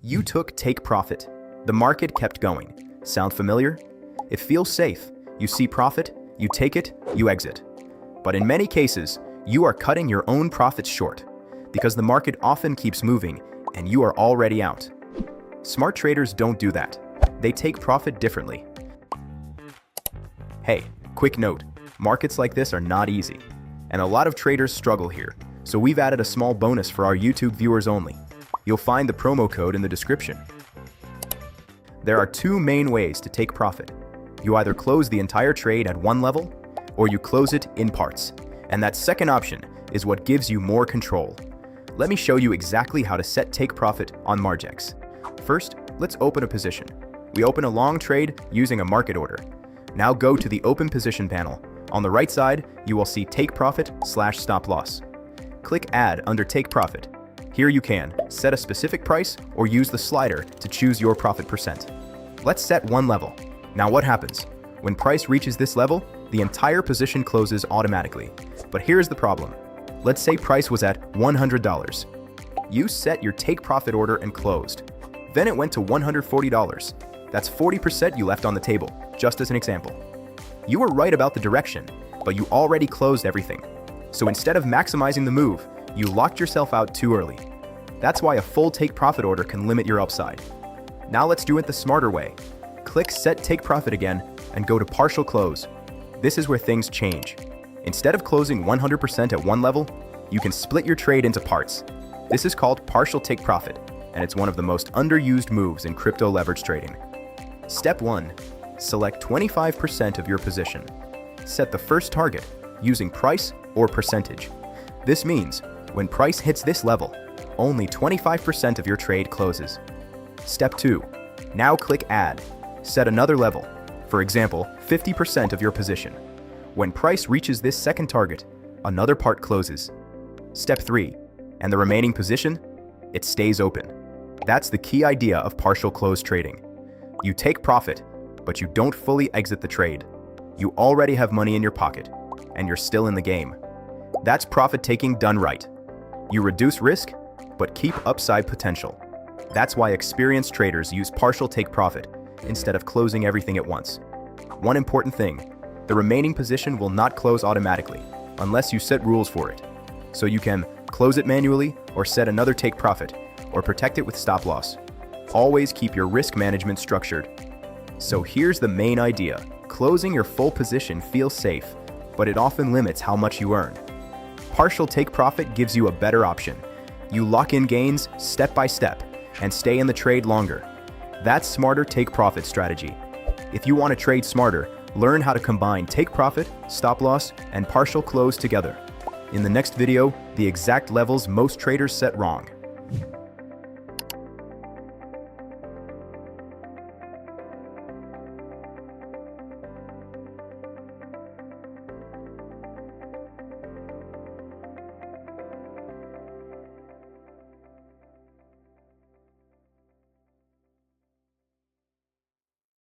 You took take profit. The market kept going. Sound familiar? It feels safe. You see profit, you take it, you exit. But in many cases, you are cutting your own profits short because the market often keeps moving and you are already out. Smart traders don't do that. They take profit differently. Hey, quick note, markets like this are not easy, and a lot of traders struggle here, so we've added a small bonus for our YouTube viewers only. You'll find the promo code in the description. There are two main ways to take profit. You either close the entire trade at one level, or you close it in parts, and that second option is what gives you more control. Let me show you exactly how to set take profit on Margex. First, let's open a position. We open a long trade using a market order. Now go to the open position panel. On the right side, you will see take profit/stop loss. Click add under take profit. Here you can set a specific price or use the slider to choose your profit percent. Let's set one level. Now what happens? When price reaches this level, the entire position closes automatically. But here's the problem. Let's say price was at $100. You set your take profit order and closed. Then it went to $140. That's 40% you left on the table, just as an example. You were right about the direction, but you already closed everything. So instead of maximizing the move, you locked yourself out too early. That's why a full take profit order can limit your upside. Now let's do it the smarter way. Click set take profit again and go to partial close. This is where things change. Instead of closing 100% at one level, you can split your trade into parts. This is called partial take profit, and it's one of the most underused moves in crypto leverage trading. Step 1. Select 25% of your position. Set the first target using price or percentage. This means when price hits this level, only 25% of your trade closes. Step 2. Now click add. Set another level, for example, 50% of your position. When price reaches this second target, another part closes. Step 3. And the remaining position? It stays open. That's the key idea of partial close trading. You take profit, but you don't fully exit the trade. You already have money in your pocket, and you're still in the game. That's profit taking done right. You reduce risk, but keep upside potential. That's why experienced traders use partial take profit instead of closing everything at once. One important thing, the remaining position will not close automatically unless you set rules for it. So you can close it manually or set another take profit or protect it with stop loss. Always keep your risk management structured. So here's the main idea. Closing your full position feels safe, but it often limits how much you earn. Partial take profit gives you a better option. You lock in gains step by step and stay in the trade longer. That's smarter take profit strategy. If you want to trade smarter, learn how to combine take profit, stop loss, and partial close together. In the next video, the exact levels most traders set wrong.